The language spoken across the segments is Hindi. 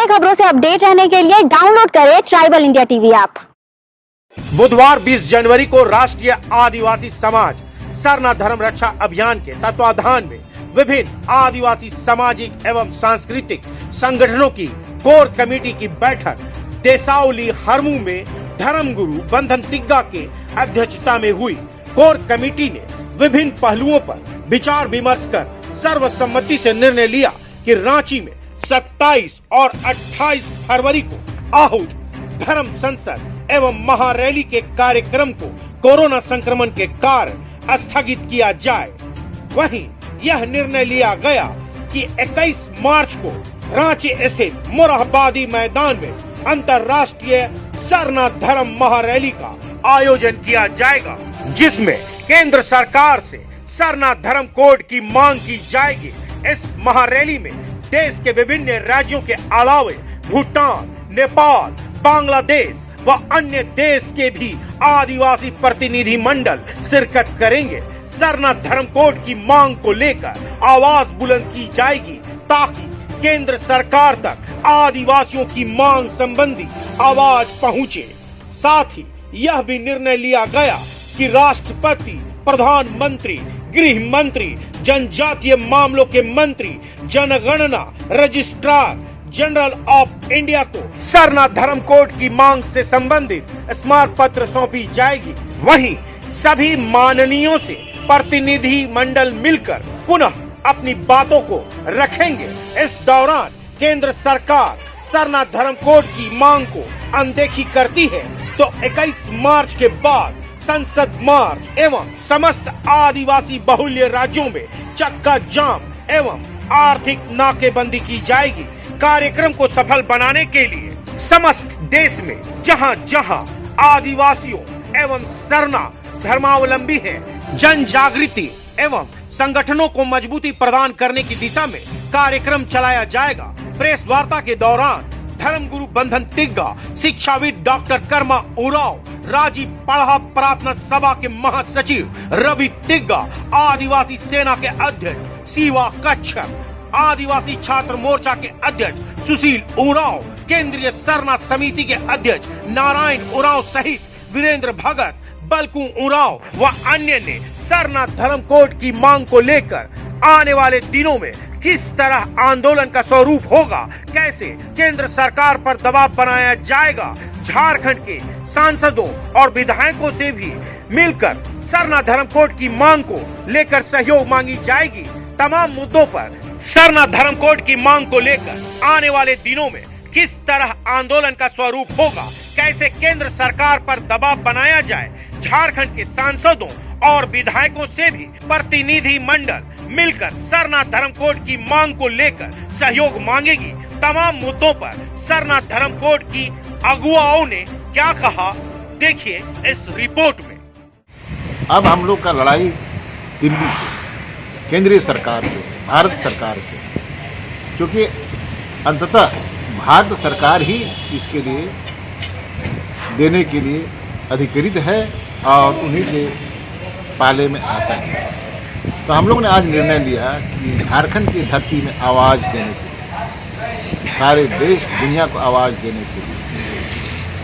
नए खबरों से अपडेट रहने के लिए डाउनलोड करें ट्राइबल इंडिया टीवी ऐप। बुधवार 20 जनवरी को राष्ट्रीय आदिवासी समाज सरना धर्म रक्षा अभियान के तत्वाधान में विभिन्न आदिवासी सामाजिक एवं सांस्कृतिक संगठनों की कोर कमेटी की बैठक देसावली हरमू में धर्मगुरु बंधन तिग्गा के अध्यक्षता में हुई। कोर कमेटी ने विभिन्न पहलुओं पर विचार विमर्श कर सर्वसम्मति से निर्णय लिया कि रांची में 27 और 28 फरवरी को आहूत धर्म संसद एवं महारैली के कार्यक्रम को कोरोना संक्रमण के कारण स्थगित किया जाए। वहीं यह निर्णय लिया गया कि 21 मार्च को रांची स्थित मोरहाबादी मैदान में अंतर्राष्ट्रीय सरना धर्म महारैली का आयोजन किया जाएगा, जिसमें केंद्र सरकार से सरना धर्म कोड की मांग की जाएगी। इस महारैली में देश के विभिन्न राज्यों के अलावे भूटान, नेपाल, बांग्लादेश व अन्य देश के भी आदिवासी प्रतिनिधि मंडल शिरकत करेंगे। सरना धर्म कोड की मांग को लेकर आवाज बुलंद की जाएगी ताकि केंद्र सरकार तक आदिवासियों की मांग संबंधी आवाज पहुंचे। साथ ही यह भी निर्णय लिया गया कि राष्ट्रपति, प्रधानमंत्री, गृह मंत्री, जनजातीय मामलों के मंत्री, जनगणना रजिस्ट्रार जनरल ऑफ इंडिया को सरना धर्म कोड की मांग से संबंधित स्मारक पत्र सौंपी जाएगी। वहीं सभी माननीयों से प्रतिनिधि मंडल मिलकर पुनः अपनी बातों को रखेंगे। इस दौरान केंद्र सरकार सरना धर्म कोड की मांग को अनदेखी करती है तो 21 मार्च के बाद संसद मार्च एवं समस्त आदिवासी बहुल्य राज्यों में चक्का जाम एवं आर्थिक नाकेबंदी की जाएगी। कार्यक्रम को सफल बनाने के लिए समस्त देश में जहां जहां आदिवासियों एवं सरना धर्मावलंबी हैं, जन जागृति एवं संगठनों को मजबूती प्रदान करने की दिशा में कार्यक्रम चलाया जाएगा। प्रेस वार्ता के दौरान धर्मगुरु बंधन तिग्गा, शिक्षाविद डॉक्टर कर्मा उरांव, राजीव पढ़ा प्रार्थना सभा के महासचिव रवि तिग्गा, आदिवासी सेना के अध्यक्ष शिवा कच्छप, आदिवासी छात्र मोर्चा के अध्यक्ष सुशील उरांव, केंद्रीय सरना समिति के अध्यक्ष नारायण उरांव सहित वीरेंद्र भगत, बलकू उरांव व अन्य ने सरना धर्म कोड की मांग को लेकर आने वाले दिनों में किस तरह आंदोलन का स्वरूप होगा, कैसे केंद्र सरकार पर दबाव बनाया जाएगा, झारखंड के सांसदों और विधायकों से भी मिलकर सरना धर्म कोड की मांग को लेकर सहयोग मांगी जाएगी। तमाम मुद्दों पर सरना धर्म कोड की मांग को लेकर आने वाले दिनों में किस तरह आंदोलन का स्वरूप होगा, कैसे केंद्र सरकार पर दबाव बनाया जाए, झारखंड के सांसदों और विधायकों से भी प्रतिनिधि मंडल मिलकर सरना धर्म कोड की मांग को लेकर सहयोग मांगेगी। तमाम मुद्दों पर सरना धर्म कोड की अगुवाओं ने क्या कहा, देखिए इस रिपोर्ट में। अब हम लोग का लड़ाई दिल्ली से, केंद्रीय सरकार से, भारत सरकार से, क्योंकि अंततः भारत सरकार ही इसके लिए देने के लिए अधिकृत है और उन्हीं के पाले में आता है। तो हम लोग ने आज निर्णय लिया कि झारखंड की धरती में आवाज़ देने के लिए, सारे देश दुनिया को आवाज़ देने के लिए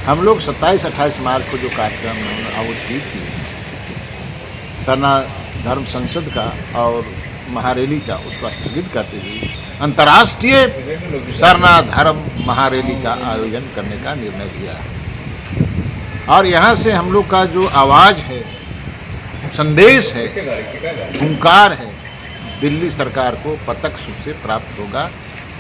हम लोग 27-28 मार्च को जो कार्यक्रम उन्होंने आहूत की थी सरना धर्म संसद का और महारैली का, उसको स्थगित करते हुए अंतर्राष्ट्रीय सरना धर्म महारैली का आयोजन करने का निर्णय किया है। और यहाँ से हम लोग का जो आवाज़ है, संदेश है, हुंकार है, दिल्ली सरकार को प्रत्यक्ष रूप से प्राप्त होगा।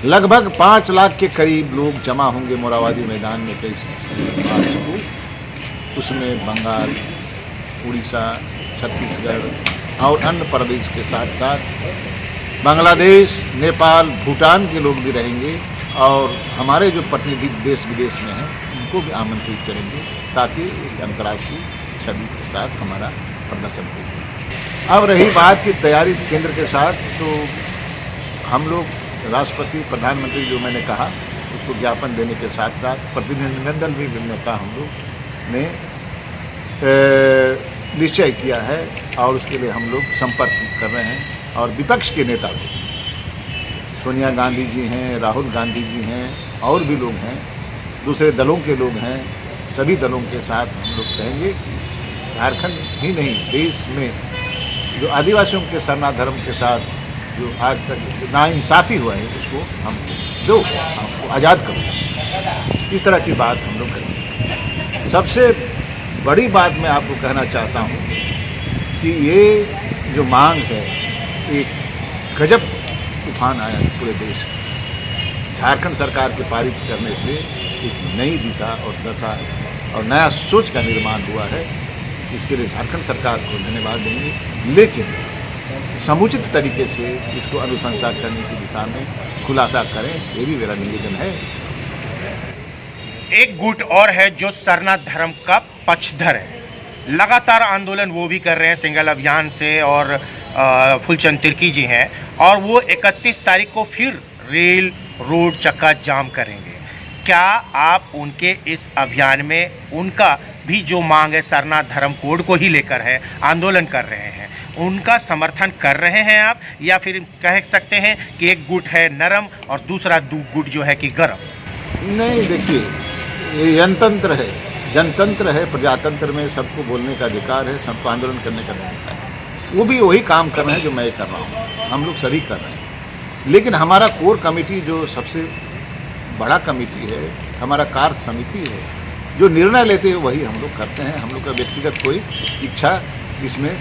लगभग 5 लाख के करीब लोग जमा होंगे मोरहाबादी मैदान में 23 मार्च को। उसमें बंगाल, उड़ीसा, छत्तीसगढ़ और अन्य प्रदेश के साथ साथ बांग्लादेश, नेपाल, भूटान के लोग भी रहेंगे और हमारे जो प्रतिनिधि देश विदेश में हैं उनको भी आमंत्रित करेंगे ताकि अंतर्राष्ट्रीय छवि के साथ हमारा प्रदर्शन हो। अब रही बात की तैयारी केंद्र के साथ, तो हम लोग राष्ट्रपति, प्रधानमंत्री जो मैंने कहा उसको ज्ञापन देने के साथ साथ प्रतिनिधिमंडल भी मिलने का हम लोग ने निश्चय किया है और उसके लिए हम लोग संपर्क कर रहे हैं। और विपक्ष के नेता सोनिया गांधी जी हैं, राहुल गांधी जी हैं, और भी लोग हैं, दूसरे दलों के लोग हैं, सभी दलों के साथ हम लोग कहेंगे झारखंड ही नहीं देश में जो आदिवासियों के सरना धर्म के साथ जो आज तक नाइंसाफ़ी हुआ है उसको हमको आज़ाद करो, इस तरह की बात हम लोग करेंगे। सबसे बड़ी बात मैं आपको कहना चाहता हूँ कि ये जो मांग है, एक गजब तूफान आया है पूरे देश में। झारखंड सरकार के पारित करने से एक नई दिशा और दशा और नया सोच का निर्माण हुआ है। इसके लिए झारखंड सरकार को धन्यवाद देंगे, लेकिन समुचित तरीके से इसको अनुशंसा करने की दिशा में खुलासा करें, ये भी मेरा निवेदन है। एक गुट और है जो सरना धर्म का पक्षधर है, लगातार आंदोलन वो भी कर रहे हैं सिंगल अभियान से, और फूलचंद तिर्की जी हैं, और वो 31 तारीख को फिर रेल रोड चक्का जाम करेंगे। क्या आप उनके इस अभियान में, उनका भी जो मांग है सरना धर्म कोड को ही लेकर है, आंदोलन कर रहे हैं, उनका समर्थन कर रहे हैं आप, या फिर कह सकते हैं कि एक गुट है नरम और दूसरा गुट जो है कि गरम? नहीं, देखिए, ये जनतंत्र है, जनतंत्र है, प्रजातंत्र में सबको बोलने का अधिकार है, सबको आंदोलन करने का अधिकार है। वो भी वही काम कर रहे हैं जो मैं कर रहा हूँ, हम लोग सभी कर रहे हैं। लेकिन हमारा कोर कमेटी जो सबसे बड़ा कमेटी है, हमारा कार्य समिति है, जो निर्णय लेते हैं वही हम लोग करते हैं। हम लोग का व्यक्तिगत कोई इच्छा इसमें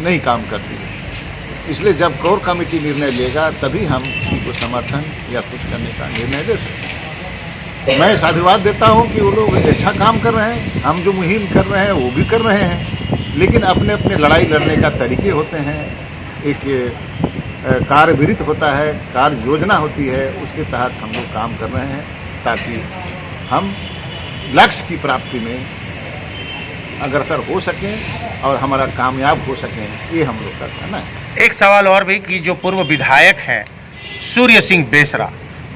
नहीं काम करती है। इसलिए जब कोर कमेटी निर्णय लेगा तभी हम किसी को समर्थन या कुछ करने का निर्णय ले सकते हैं। मैं साधुवाद देता हूं कि वो लोग अच्छा काम कर रहे हैं, हम जो मुहिम कर रहे हैं वो भी कर रहे हैं, लेकिन अपने अपने लड़ाई लड़ने का तरीके होते हैं। एक कार्य विरित होता है, कार्य योजना होती है, उसके तहत हम लोग काम कर रहे हैं ताकि हम लक्ष्य की प्राप्ति में अग्रसर हो सकें और हमारा कामयाब हो सकें, ये हम लोग का कहना है। एक सवाल और भी कि जो पूर्व विधायक हैं सूर्य सिंह बेसरा,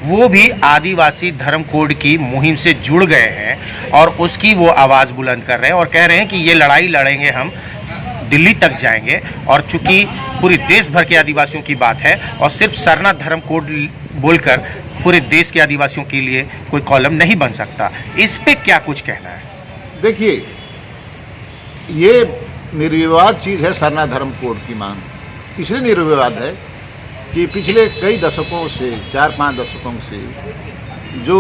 वो भी आदिवासी धर्म कोड की मुहिम से जुड़ गए हैं और उसकी वो आवाज़ बुलंद कर रहे हैं और कह रहे हैं कि ये लड़ाई लड़ेंगे, हम दिल्ली तक जाएंगे, और चूंकि पूरी देश भर के आदिवासियों की बात है और सिर्फ सरना धर्म कोड बोलकर पूरे देश के आदिवासियों के लिए कोई कॉलम नहीं बन सकता। इस पे क्या कुछ कहना है? देखिए, ये निर्विवाद चीज़ है सरना धर्म कोड की मांग। इसलिए निर्विवाद है कि पिछले कई दशकों से, 4-5 दशकों से जो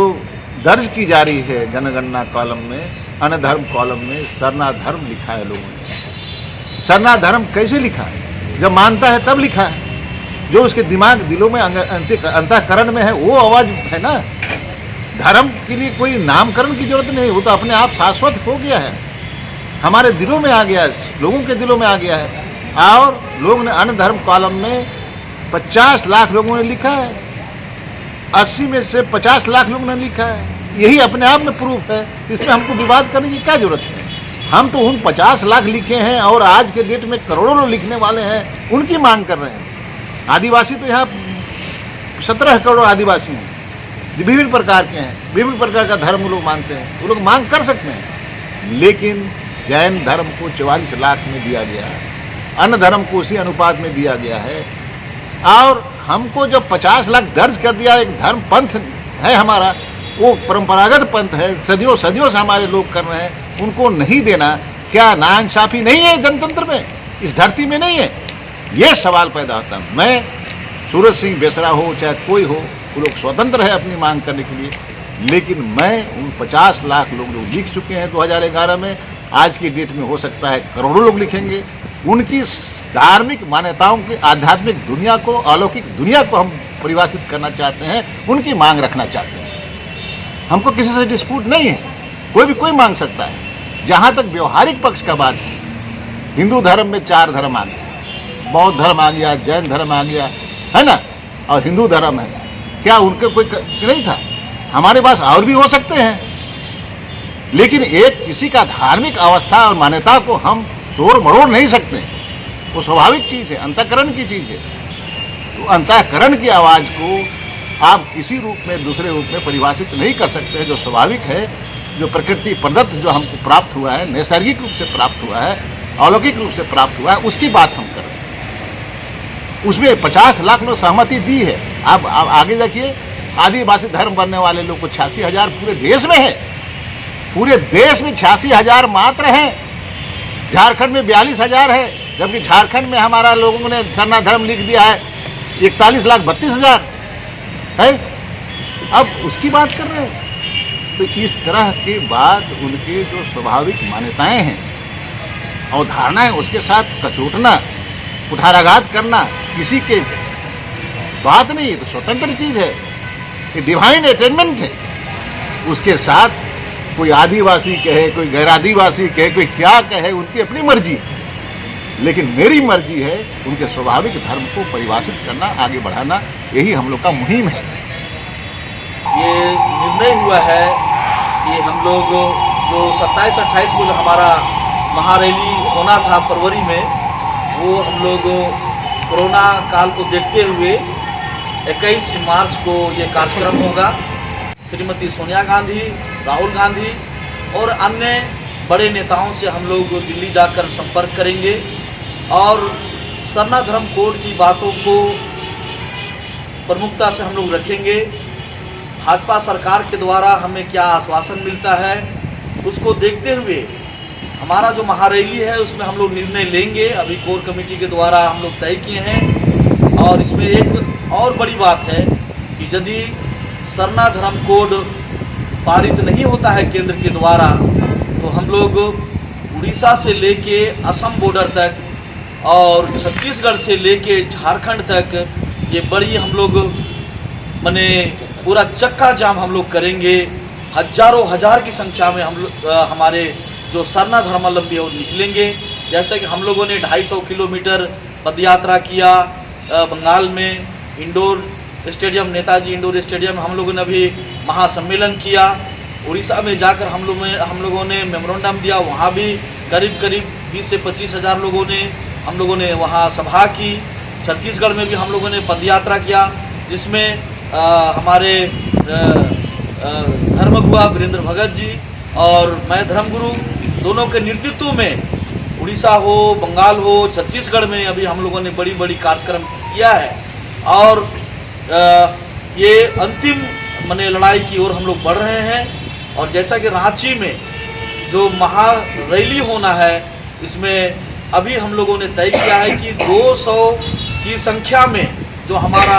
दर्ज की जा रही है जनगणना कॉलम में, अनधर्म कॉलम में सरना धर्म लिखा है लोगों ने। सरना धर्म कैसे लिखा है? जब मानता है तब लिखा है। जो उसके दिमाग दिलों में अंतःकरण में है वो आवाज़ है ना। धर्म के लिए कोई नामकरण की जरूरत नहीं, वो तो अपने आप शाश्वत हो गया है, हमारे दिलों में आ गया है, लोगों के दिलों में आ गया है। और लोग ने अनधर्म कॉलम में 50 लाख लोगों ने लिखा है, 80 में से 50 लाख लोगों ने लिखा है। यही अपने आप में प्रूफ है, इसमें हमको विवाद करने की क्या जरूरत है? हम तो उन 50 लाख लिखे हैं और आज के डेट में करोड़ों लोग लिखने वाले हैं, उनकी मांग कर रहे हैं। आदिवासी तो यहाँ 17 करोड़ आदिवासी हैं, विभिन्न प्रकार के हैं, विभिन्न प्रकार का धर्म लोग मानते हैं, वो लोग मांग कर सकते हैं। लेकिन जैन धर्म को 44 लाख में दिया गया है, अन्य धर्म को उसी अनुपात में दिया गया है, और हमको जब 50 लाख दर्ज कर दिया, एक धर्म पंथ है हमारा, वो परंपरागत पंथ है, सदियों सदियों से हमारे लोग कर रहे हैं, उनको नहीं देना क्या नाइंसाफी नहीं है? जनतंत्र में, इस धरती में नहीं है? ये सवाल पैदा होता है। मैं सूर्य सिंह बेसरा हो चाहे कोई हो, वो लोग स्वतंत्र है अपनी मांग करने के लिए, लेकिन मैं उन 50 लाख लोग लिख चुके हैं 2011 में, आज की डेट में हो सकता है करोड़ों लोग लिखेंगे। उनकी धार्मिक मान्यताओं की आध्यात्मिक दुनिया को, अलौकिक दुनिया को हम परिभाषित करना चाहते हैं, उनकी मांग रखना चाहते हैं। हमको किसी से डिस्प्यूट नहीं है, कोई भी कोई मांग सकता है। जहाँ तक व्यवहारिक पक्ष का बात है, हिंदू धर्म में 4 धर्म आ गया, बौद्ध धर्म आ गया, जैन धर्म आ गया, है ना, और हिंदू धर्म है। क्या उनके कोई नहीं था? हमारे पास और भी हो सकते हैं, लेकिन एक किसी का धार्मिक अवस्था और मान्यता को हम तोड़ मरोड़ नहीं सकते। वो स्वाभाविक चीज़ है, अंतःकरण की चीज़ है। तो अंतःकरण की आवाज़ को आप किसी रूप में, दूसरे रूप में परिभाषित नहीं कर सकते। जो स्वाभाविक है, जो प्रकृति प्रदत्त जो हमको प्राप्त हुआ है, नैसर्गिक रूप से प्राप्त हुआ है, अलौकिक रूप से प्राप्त हुआ है, उसकी बात हम कर रहे हैं। उसमें 50 लाख ने सहमति दी है। आप आगे देखिए, आदिवासी धर्म बनने वाले लोग को 86,000 पूरे देश में है। पूरे देश में 86,000 मात्र हैं। झारखंड में 42,000 है, जबकि झारखंड में हमारा लोगों ने सरना धर्म लिख दिया है 41,32,000 है। अब उसकी बात कर रहे हैं। तो इस तरह की बात, उनकी जो स्वाभाविक मान्यताएं हैं, अवधारणाएं, उसके साथ कचोटना, कुठाराघात करना किसी के बात नहीं है, तो स्वतंत्र चीज है, ये डिवाइन अटेनमेंट है। उसके साथ कोई आदिवासी कहे, कोई गैर आदिवासी कहे, कोई क्या कहे, उनकी अपनी मर्जी है। लेकिन मेरी मर्जी है उनके स्वाभाविक धर्म को परिभाषित करना, आगे बढ़ाना, यही हम लोग का मुहिम है। ये निर्णय हुआ है कि हम लोग जो 27-28 को जो हमारा महारैली होना था फरवरी में, वो हम लोग कोरोना काल को देखते हुए 21 मार्च को ये कार्यक्रम होगा। श्रीमती सोनिया गांधी, राहुल गांधी और अन्य बड़े नेताओं से हम लोग दिल्ली जाकर संपर्क करेंगे और सरना धर्म कोड की बातों को प्रमुखता से हम लोग रखेंगे। भाजपा सरकार के द्वारा हमें क्या आश्वासन मिलता है, उसको देखते हुए हमारा जो महारैली है उसमें हम लोग निर्णय लेंगे। अभी कोर कमेटी के द्वारा हम लोग तय किए हैं। और इसमें एक और बड़ी बात है कि यदि सरना धर्म कोड पारित नहीं होता है केंद्र के द्वारा, तो हम लोग उड़ीसा से लेके असम बॉर्डर तक और छत्तीसगढ़ से लेके झारखंड तक ये बड़ी हम लोग माने पूरा चक्का जाम हम लोग करेंगे। हजारों हजार की संख्या में हम लोग हमारे जो सरना धर्मावलंबी है वो निकलेंगे। जैसे कि हम लोगों ने 250 किलोमीटर पदयात्रा किया बंगाल में, indoor stadium, Netaji indoor stadium हम लोगों ने अभी महासम्मेलन किया। उड़ीसा में जाकर हम लोगों ने मेमोरेंडम दिया, वहाँ भी करीब 20 से 25 हज़ार हम लोगों ने वहाँ सभा की। छत्तीसगढ़ में भी हम लोगों ने पदयात्रा किया, जिसमें हमारे धर्मगुआ वीरेंद्र भगत जी और मैं धर्मगुरु दोनों के नेतृत्व में उड़ीसा हो, बंगाल हो, छत्तीसगढ़ में अभी हम लोगों ने बड़ी बड़ी कार्यक्रम किया है। और ये अंतिम माने लड़ाई की ओर हम लोग बढ़ रहे हैं। और जैसा कि रांची में जो महारैली होना है, इसमें अभी हम लोगों ने तय किया है कि 200 की संख्या में जो हमारा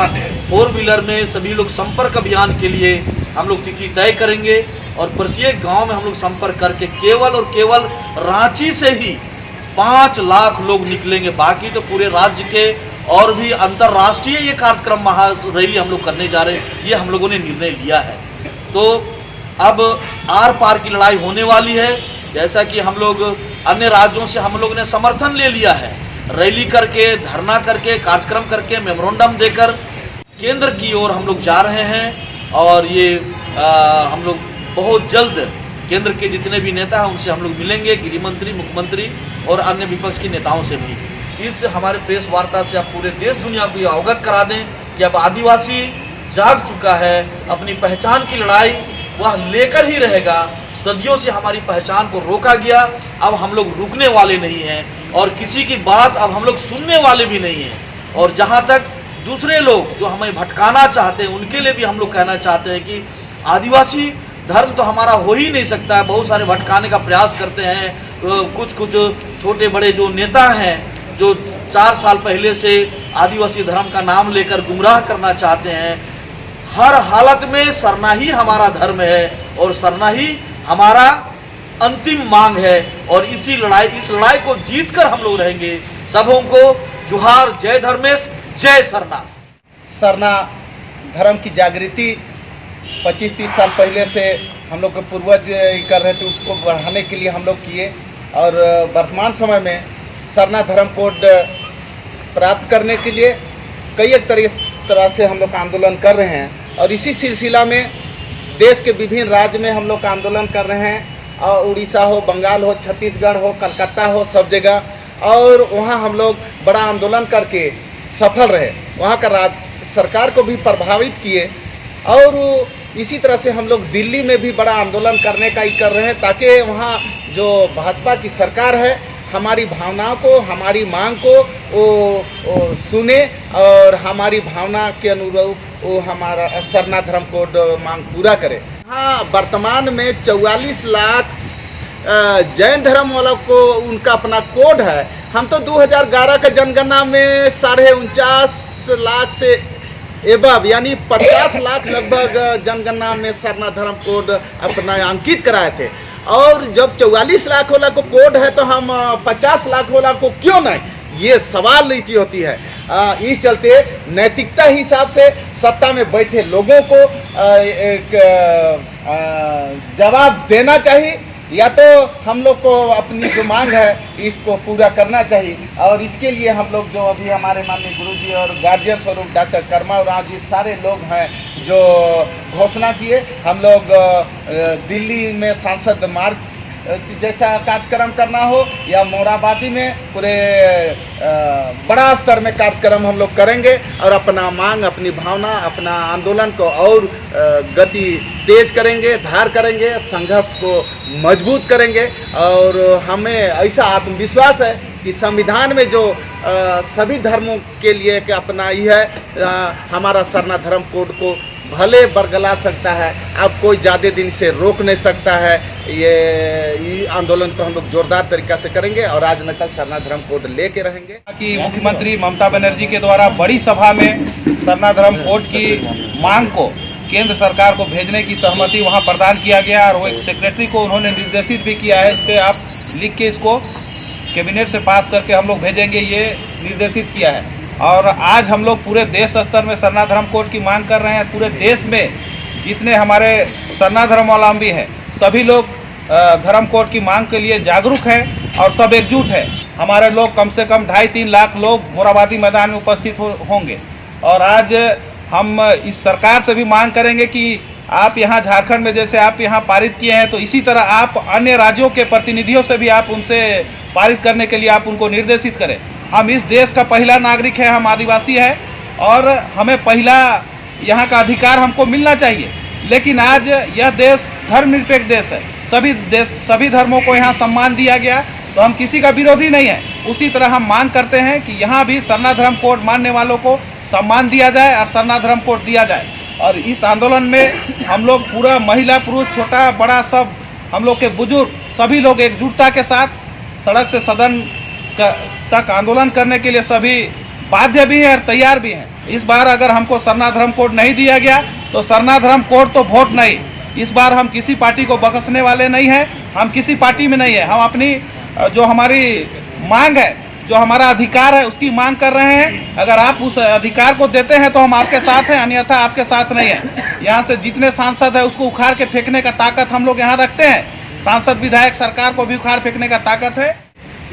4 व्हीलर में सभी लोग संपर्क अभियान के लिए हम लोग तिथि तय करेंगे और प्रत्येक गांव में हम लोग संपर्क करके केवल और केवल रांची से ही 5 लाख लोग निकलेंगे। बाकी तो पूरे राज्य के और भी अंतर्राष्ट्रीय ये कार्यक्रम महारैली हम लोग करने जा रहे हैं, ये हम लोगों ने निर्णय लिया है। तो अब आर पार की लड़ाई होने वाली है। जैसा कि हम लोग अन्य राज्यों से हम लोगों ने समर्थन ले लिया है, रैली करके, धरना करके, कार्यक्रम करके, मेमोरेंडम देकर केंद्र की ओर हम लोग जा रहे हैं। और ये हम लोग बहुत जल्द केंद्र के जितने भी नेता हैं उनसे हम लोग मिलेंगे, गृह मंत्री, मुख्यमंत्री और अन्य विपक्ष के नेताओं से भी। इस हमारे प्रेस वार्ता से आप पूरे देश दुनिया को अवगत करा दें कि अब आदिवासी जाग चुका है, अपनी पहचान की लड़ाई वह लेकर ही रहेगा। सदियों से हमारी पहचान को रोका गया, अब हम लोग रुकने वाले नहीं हैं और किसी की बात अब हम लोग सुनने वाले भी नहीं हैं। और जहाँ तक दूसरे लोग जो हमें भटकाना चाहते हैं, उनके लिए भी हम लोग कहना चाहते हैं कि आदिवासी धर्म तो हमारा हो ही नहीं सकता है। बहुत सारे भटकाने का प्रयास करते हैं, कुछ छोटे बड़े जो नेता हैं जो 4 साल पहले से आदिवासी धर्म का नाम लेकर गुमराह करना चाहते हैं। हर हालत में सरना ही हमारा धर्म है और सरना ही हमारा अंतिम मांग है। और इस लड़ाई को जीतकर हम लोग रहेंगे। सबों को जुहार, जय धर्मेश, जय सरना। सरना धर्म की जागृति 25-30 साल पहले से हम लोग के पूर्वज कर रहे थे, उसको बढ़ाने के लिए हम लोग किए। और वर्तमान समय में सरना धर्म कोड प्राप्त करने के लिए कई एक तरह से हम लोग आंदोलन कर रहे हैं। और इसी सिलसिला में देश के विभिन्न राज्य में हम लोग आंदोलन कर रहे हैं, और उड़ीसा हो, बंगाल हो, छत्तीसगढ़ हो, कलकत्ता हो, सब जगह। और वहाँ हम लोग बड़ा आंदोलन करके सफल रहे, वहाँ का सरकार को भी प्रभावित किए। और इसी तरह से हम लोग दिल्ली में भी बड़ा आंदोलन करने का ही कर रहे हैं, ताकि वहाँ जो भाजपा की सरकार है हमारी भावनाओं को, हमारी मांग को वो सुने और हमारी भावना के अनुरूप वो हमारा सरना धर्म कोड मांग पूरा करे। हाँ, वर्तमान में 44 लाख जैन धर्म वालों को उनका अपना कोड है। हम तो 2011 के जनगणना में 49.5 लाख से एबव यानी 50 लाख लगभग जनगणना में सरना धर्म कोड अपना अंकित कराए थे। और जब 44 लाख वाला को कोड है तो हम 50 लाख वाला को क्यों नहीं, ये सवाल नीति होती है। इस चलते नैतिकता हिसाब से सत्ता में बैठे लोगों को एक जवाब देना चाहिए, या तो हम लोग को अपनी जो मांग है इसको पूरा करना चाहिए। और इसके लिए हम लोग जो अभी हमारे माननीय गुरुजी और गार्जियन स्वरूप डॉक्टर कर्मा और जी सारे लोग हैं जो घोषणा किए, हम लोग दिल्ली में सांसद मार्ग जैसा कार्यक्रम करना हो या मोराबादी में पूरे बड़ा स्तर में कार्यक्रम हम लोग करेंगे और अपना मांग, अपनी भावना, अपना आंदोलन को और गति तेज करेंगे, धार करेंगे, संघर्ष को मजबूत करेंगे। और हमें ऐसा आत्मविश्वास है कि संविधान में जो सभी धर्मों के लिए कि अपना ही है, हमारा सरना धर्म कोड को भले बरगला सकता है, अब कोई ज़्यादा दिन से रोक नहीं सकता है। ये आंदोलन को हम लोग जोरदार तरीका से करेंगे और आज न कल सरना धर्म कोड लेके रहेंगे। कि मुख्यमंत्री ममता बनर्जी के द्वारा बड़ी सभा में सरना धर्म कोड की मांग को केंद्र सरकार को भेजने की सहमति वहां प्रदान किया गया और वो एक सेक्रेटरी को उन्होंने निर्देशित भी किया है, इस पर आप लिख के इसको कैबिनेट से पास करके हम लोग भेजेंगे, ये निर्देशित किया है। और आज हम लोग पूरे देश स्तर में सरना धर्म कोड की मांग कर रहे हैं। पूरे देश में जितने हमारे सरना धर्मावलंबी हैं सभी लोग धर्म कोड की मांग के लिए जागरूक हैं और सब एकजुट है। हमारे लोग कम से कम 2.5-3 लाख लोग मोराबादी मैदान में उपस्थित होंगे। और आज हम इस सरकार से भी मांग करेंगे कि आप यहाँ झारखंड में जैसे आप यहाँ पारित किए हैं तो इसी तरह आप अन्य राज्यों के प्रतिनिधियों से भी आप उनसे पारित करने के लिए आप उनको निर्देशित करें। हम इस देश का पहला नागरिक है, हम आदिवासी हैं और हमें पहला यहाँ का अधिकार हमको मिलना चाहिए। लेकिन आज यह देश धर्मनिरपेक्ष देश है, सभी धर्मों को यहाँ सम्मान दिया गया, तो हम किसी का विरोधी नहीं है। उसी तरह हम मांग करते हैं कि यहाँ भी सरना धर्म कोड मानने वालों को सम्मान दिया जाए और सरना धर्म कोड दिया जाए। और इस आंदोलन में हम लोग पूरा महिला पुरुष छोटा बड़ा सब हम लोग के बुजुर्ग सभी लोग एकजुटता के साथ सड़क से सदन तक आंदोलन करने के लिए सभी बाध्य भी हैं और तैयार भी हैं। इस बार अगर हमको सरना धर्म कोड नहीं दिया गया तो सरना धर्म कोड तो वोट नहीं। इस बार हम किसी पार्टी को बख्शने वाले नहीं हैं, हम किसी पार्टी में नहीं है। हम अपनी जो हमारी मांग है, जो हमारा अधिकार है उसकी मांग कर रहे हैं। अगर आप उस अधिकार को देते हैं तो हम आपके साथ हैं, अन्यथा आपके साथ नहीं है। यहाँ से जितने सांसद है उसको उखाड़ के फेंकने का ताकत हम लोग यहाँ रखते हैं। सांसद विधायक सरकार को भी उखाड़ फेंकने का ताकत है।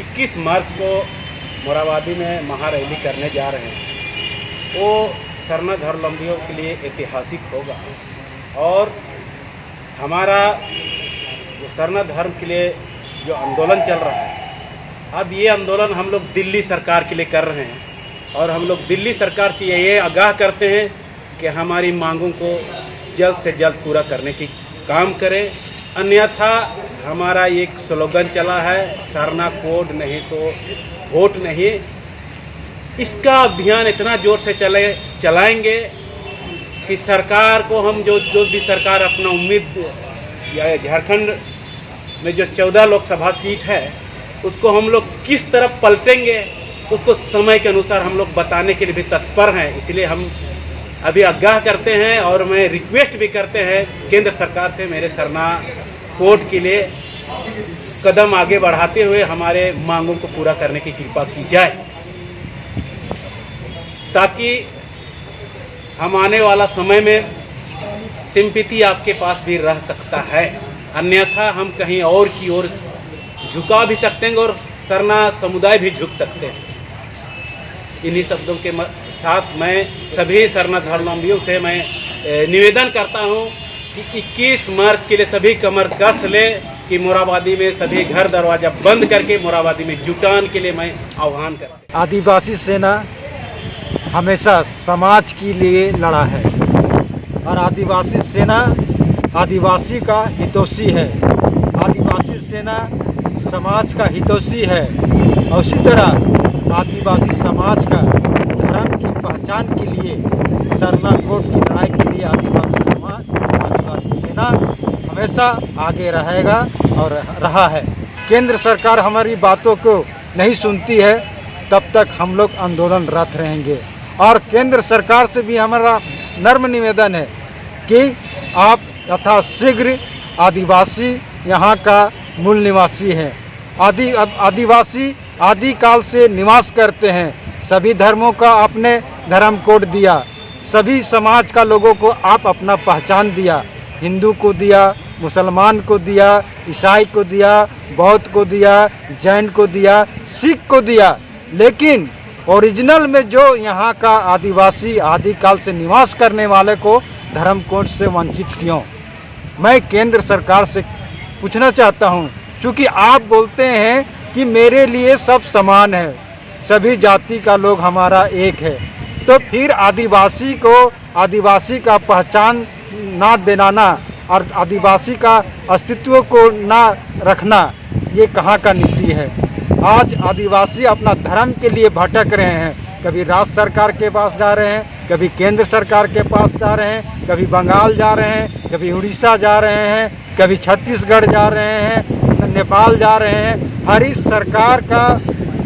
21 मार्च को मोराबादी में महारैली करने जा रहे हैं, वो सरना धर्मावलंबियों के लिए ऐतिहासिक होगा। और हमारा जो सरना धर्म के लिए जो आंदोलन चल रहा है, अब ये आंदोलन हम लोग दिल्ली सरकार के लिए कर रहे हैं और हम लोग दिल्ली सरकार से ये आगाह करते हैं कि हमारी मांगों को जल्द से जल्द पूरा करने की काम करें। अन्यथा हमारा एक स्लोगन चला है, सरना कोड नहीं तो वोट नहीं। इसका अभियान इतना जोर से चलाएंगे कि सरकार को हम जो भी सरकार अपना उम्मीद या झारखंड में जो 14 लोकसभा सीट है उसको हम लोग किस तरफ पलटेंगे उसको समय के अनुसार हम लोग बताने के लिए भी तत्पर हैं। इसलिए हम अभी आगाह करते हैं और मैं रिक्वेस्ट भी करते हैं केंद्र सरकार से मेरे सरना कोड के लिए कदम आगे बढ़ाते हुए हमारे मांगों को पूरा करने की कृपा की जाए, ताकि हम आने वाला समय में सिंपैथी आपके पास भी रह सकता है। अन्यथा हम कहीं और की ओर झुका भी सकते हैं और सरना समुदाय भी झुक सकते हैं। इन्हीं शब्दों के साथ मैं सभी सरना धर्मावलंबियों से मैं निवेदन करता हूं कि 21 मार्च के लिए सभी कमर कस ले कि मोराबादी में सभी घर दरवाजा बंद करके मोराबादी में जुटान के लिए मैं आह्वान करता हूं। आदिवासी सेना हमेशा समाज के लिए लड़ा है और आदिवासी सेना आदिवासी का हितैषी है। आदिवासी सेना समाज का हितैषी है। और उसी तरह आदिवासी समाज का धर्म की पहचान के लिए सरना कोड की लड़ाई के लिए आदिवासी समाज, आदिवासी सेना हमेशा आगे रहेगा और रहा है। केंद्र सरकार हमारी बातों को नहीं सुनती है, तब तक हम लोग आंदोलनरत रहेंगे। और केंद्र सरकार से भी हमारा नम्र निवेदन है कि आप यथाशीघ्र आदिवासी यहाँ का मूल निवासी हैं। आदिवासी आदिकाल से निवास करते हैं। सभी धर्मों का आपने धर्म कोड दिया, सभी समाज का लोगों को आप अपना पहचान दिया। हिंदू को दिया, मुसलमान को दिया, ईसाई को दिया, बौद्ध को दिया, जैन को दिया, सिख को दिया, लेकिन ओरिजिनल में जो यहाँ का आदिवासी आदिकाल से निवास करने वाले को धर्म कोड से वंचित क्यों? मैं केंद्र सरकार से पूछना चाहता हूँ, क्योंकि आप बोलते हैं कि मेरे लिए सब समान है, सभी जाति का लोग हमारा एक है, तो फिर आदिवासी को आदिवासी का पहचान ना दिलाना और आदिवासी का अस्तित्व को ना रखना, ये कहाँ का नीति है? आज आदिवासी अपना धर्म के लिए भटक रहे हैं। कभी राज्य सरकार के पास जा रहे हैं, कभी केंद्र सरकार के पास जा रहे हैं, कभी बंगाल जा रहे हैं, कभी उड़ीसा जा रहे हैं, कभी छत्तीसगढ़ जा रहे हैं, नेपाल जा रहे हैं। हर इस सरकार का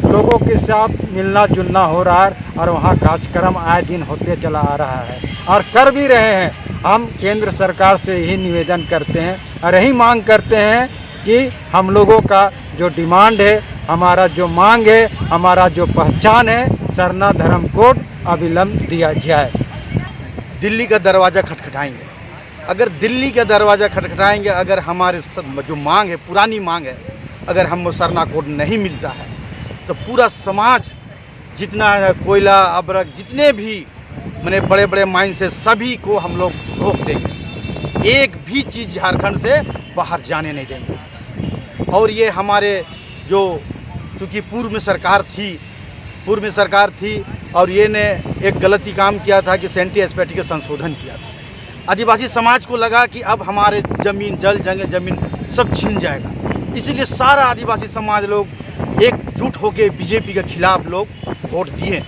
लोगों के साथ मिलना जुलना हो रहा है और वहाँ कार्यक्रम आए दिन होते चला आ रहा है और कर भी रहे हैं। हम केंद्र सरकार से यही निवेदन करते हैं और यही मांग करते हैं कि हम लोगों का जो डिमांड है, हमारा जो मांग है, हमारा जो पहचान है, सरना धर्म कोड अविलंब दिया जाए। दिल्ली का दरवाज़ा खटखटाएंगे। अगर दिल्ली का दरवाज़ा खटखटाएंगे, अगर हमारे जो मांग है, पुरानी मांग है, अगर हमको सरना कोड नहीं मिलता है तो पूरा समाज जितना है, कोयला अबरक जितने भी मैंने बड़े बड़े माइन से सभी को हम लोग रोक देंगे। एक भी चीज़ झारखंड से बाहर जाने नहीं देंगे। और ये हमारे जो चूँकि पूर्व में सरकार थी और ये ने एक गलती काम किया था कि सेंटी एस्पेटी का संशोधन किया था। आदिवासी समाज को लगा कि अब हमारे ज़मीन, जल जगह ज़मीन सब छीन जाएगा, इसीलिए सारा आदिवासी समाज लोग एकजुट होकर बीजेपी के खिलाफ लोग वोट दिए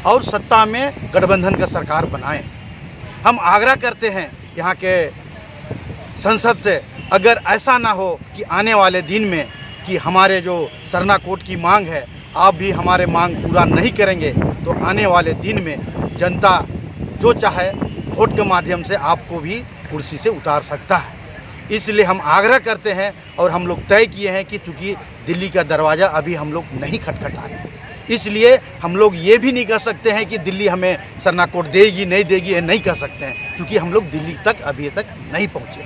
और सत्ता में गठबंधन का सरकार बनाए। हम आग्रह करते हैं यहाँ के संसद से, अगर ऐसा ना हो कि आने वाले दिन में कि हमारे जो सरना कोड की मांग है आप भी हमारे मांग पूरा नहीं करेंगे, तो आने वाले दिन में जनता जो चाहे वोट के माध्यम से आपको भी कुर्सी से उतार सकता है। इसलिए हम आग्रह करते हैं और हम लोग तय किए हैं कि चूँकि दिल्ली का दरवाज़ा अभी हम लोग नहीं खटखटाए, इसलिए हम लोग ये भी नहीं कह सकते हैं कि दिल्ली हमें सरना कोड देगी नहीं देगी, ये नहीं कह सकते हैं, क्योंकि हम लोग दिल्ली तक अभी तक नहीं पहुँचे।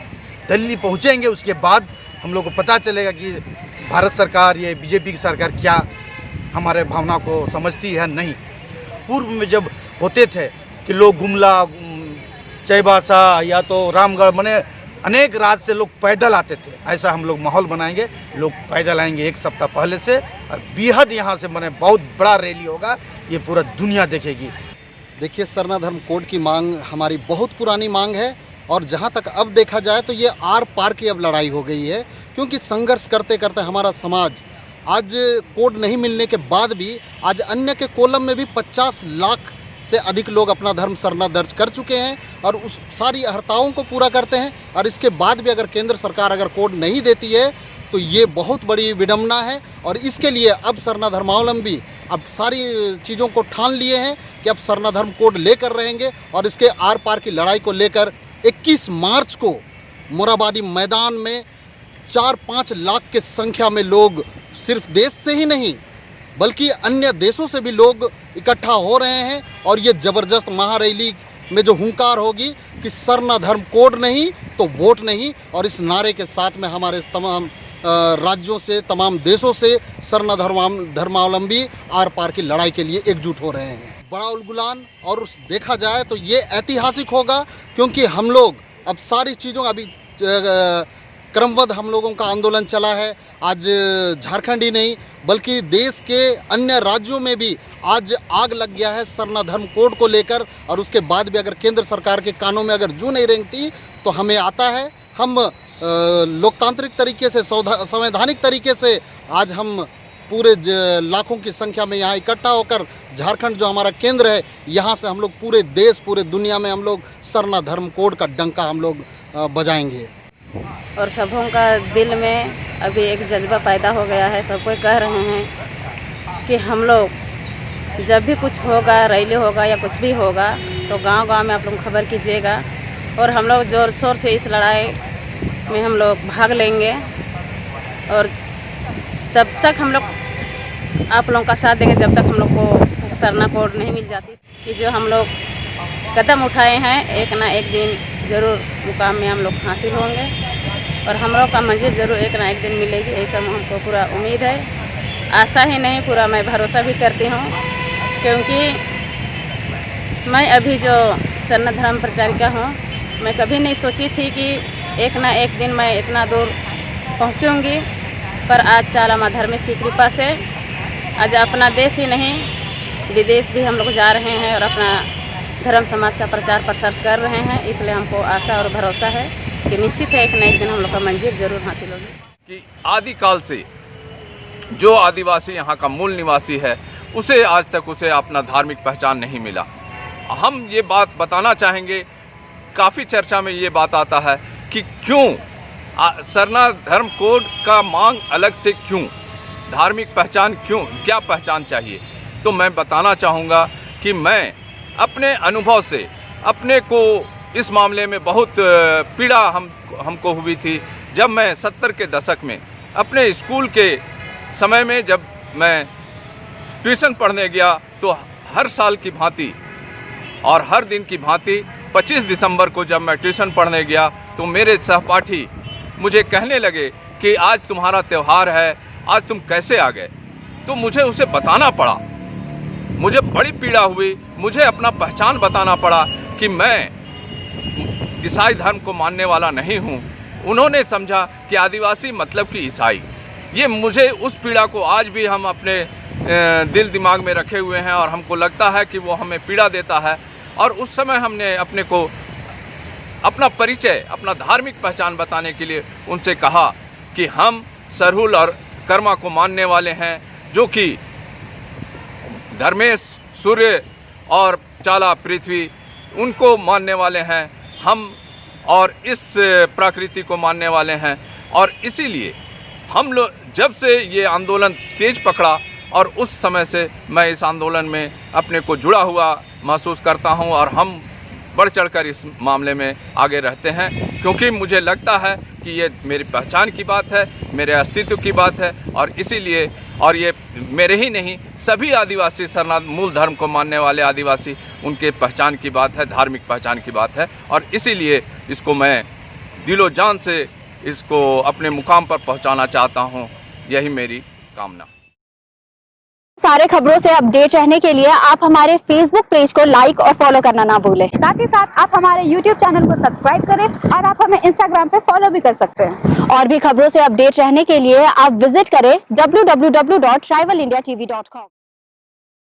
दिल्ली पहुँचेंगे, उसके बाद हम लोग को पता चलेगा कि भारत सरकार, ये बीजेपी की सरकार क्या हमारे भावना को समझती है नहीं। पूर्व में जब होते थे कि लोग गुमला, चाईबासा या तो रामगढ़, माने अनेक राज्य से लोग पैदल आते थे, ऐसा हम लोग माहौल बनाएंगे। लोग पैदल आएंगे एक सप्ताह पहले से और बेहद यहाँ से माने बहुत बड़ा रैली होगा, ये पूरा दुनिया देखेगी। देखिए, सरना धर्म कोड की मांग हमारी बहुत पुरानी मांग है और जहाँ तक अब देखा जाए तो ये आर पार की अब लड़ाई हो गई है, क्योंकि संघर्ष करते करते हमारा समाज आज कोड नहीं मिलने के बाद भी आज अन्य के कॉलम में भी 50 लाख से अधिक लोग अपना धर्म सरना दर्ज कर चुके हैं और उस सारी अर्हताओं को पूरा करते हैं। और इसके बाद भी अगर केंद्र सरकार अगर कोड नहीं देती है तो ये बहुत बड़ी विडंबना है। और इसके लिए अब सरना धर्मावलंबी अब सारी चीज़ों को ठान लिए हैं कि अब सरना धर्म कोड लेकर रहेंगे और इसके आर पार की लड़ाई को लेकर 21 मार्च को मोराबादी मैदान में 4-5 लाख के संख्या में लोग सिर्फ देश से ही नहीं बल्कि अन्य देशों से भी लोग इकट्ठा हो रहे हैं। और ये जबरदस्त महारैली में जो हुंकार होगी कि सरना धर्म कोड नहीं तो वोट नहीं, और इस नारे के साथ में हमारे तमाम राज्यों से, तमाम देशों से सरना धर्मावलंबी आर पार की लड़ाई के लिए एकजुट हो रहे हैं। बड़ा उलगुलान और देखा जाए तो ये ऐतिहासिक होगा, क्योंकि हम लोग अब सारी चीज़ों अभी क्रमबद्ध हम लोगों का आंदोलन चला है। आज झारखंड ही नहीं बल्कि देश के अन्य राज्यों में भी आज आग लग गया है सरना धर्म कोड को लेकर। और उसके बाद भी अगर केंद्र सरकार के कानों में अगर जू नहीं रेंगती तो हमें आता है, हम लोकतांत्रिक तरीके से, संवैधानिक तरीके से आज हम पूरे लाखों की संख्या में यहाँ इकट्ठा होकर झारखंड जो हमारा केंद्र है, यहाँ से हम लोग पूरे देश पूरे दुनिया में हम लोग सरना धर्म कोड का डंका हम लोग बजाएंगे। और सबों का दिल में अभी एक जज्बा पैदा हो गया है। सब कोई कह रहे हैं कि हम लोग जब भी कुछ होगा, रैली होगा या कुछ भी होगा, तो गांव-गांव में आप लोग खबर कीजिएगा और हम लोग ज़ोर शोर से इस लड़ाई में हम लोग भाग लेंगे। और तब तक हम लोग आप लोगों का साथ देंगे जब तक हम लोग को सरना कोड नहीं मिल जाती। कि जो हम लोग कदम उठाए हैं, एक ना एक दिन ज़रूर मुकाम में हम लोग हासिल होंगे और हम लोग का मंजिल ज़रूर एक ना एक दिन मिलेगी, ऐसा हमको पूरा उम्मीद है। आशा ही नहीं, पूरा मैं भरोसा भी करती हूँ, क्योंकि मैं अभी जो सरना धर्म प्रचारिका हूँ, मैं कभी नहीं सोची थी कि एक ना एक दिन मैं इतना दूर पहुँचूँगी। पर आज चाला माँ धर्मेश की कृपा से आज अपना देश ही नहीं, विदेश भी हम लोग जा रहे हैं और अपना धर्म समाज का प्रचार प्रसार कर रहे हैं। इसलिए हमको आशा और भरोसा है कि निश्चित है एक न एक दिन हम लोग का मंजिल जरूर हासिल होगी। कि आदिकाल से जो आदिवासी यहाँ का मूल निवासी है, उसे आज तक उसे अपना धार्मिक पहचान नहीं मिला। हम ये बात बताना चाहेंगे, काफ़ी चर्चा में ये बात आता है कि क्यों सरना धर्म कोड का मांग अलग से, क्यों धार्मिक पहचान, क्यों, क्या पहचान चाहिए। तो मैं बताना चाहूँगा कि मैं अपने अनुभव से अपने को इस मामले में बहुत पीड़ा हमको हुई थी। जब मैं 70 के दशक में अपने स्कूल के समय में जब मैं ट्यूशन पढ़ने गया, तो हर साल की भांति और हर दिन की भांति 25 दिसंबर को जब मैं ट्यूशन पढ़ने गया, तो मेरे सहपाठी मुझे कहने लगे कि आज तुम्हारा त्यौहार है, आज तुम कैसे आ गए। तो मुझे उसे बताना पड़ा, मुझे बड़ी पीड़ा हुई, मुझे अपना पहचान बताना पड़ा कि मैं ईसाई धर्म को मानने वाला नहीं हूँ। उन्होंने समझा कि आदिवासी मतलब कि ईसाई। ये मुझे उस पीड़ा को आज भी हम अपने दिल दिमाग में रखे हुए हैं और हमको लगता है कि वो हमें पीड़ा देता है। और उस समय हमने अपने को अपना परिचय, अपना धार्मिक पहचान बताने के लिए उनसे कहा कि हम सरहुल और कर्मा को मानने वाले हैं, जो कि धर्मेश, सूर्य और चाला पृथ्वी, उनको मानने वाले हैं हम, और इस प्रकृति को मानने वाले हैं। और इसीलिए हम लोग जब से ये आंदोलन तेज पकड़ा, और उस समय से मैं इस आंदोलन में अपने को जुड़ा हुआ महसूस करता हूं, और हम बढ़ चढ़कर इस मामले में आगे रहते हैं, क्योंकि मुझे लगता है कि ये मेरी पहचान की बात है, मेरे अस्तित्व की बात है। और इसीलिए, और ये मेरे ही नहीं, सभी आदिवासी सरना मूल धर्म को मानने वाले आदिवासी, उनके पहचान की बात है, धार्मिक पहचान की बात है। और इसीलिए इसको मैं दिलो जान से इसको अपने मुकाम पर पहुंचाना चाहता हूं। यही मेरी कामना। सारे खबरों से अपडेट रहने के लिए आप हमारे फेसबुक पेज को लाइक और फॉलो करना ना भूलें। साथ ही साथ आप हमारे यूट्यूब चैनल को सब्सक्राइब करें और आप हमें इंस्टाग्राम पे फॉलो भी कर सकते हैं। और भी खबरों से अपडेट रहने के लिए आप विजिट करें www.tribalindiatv.com।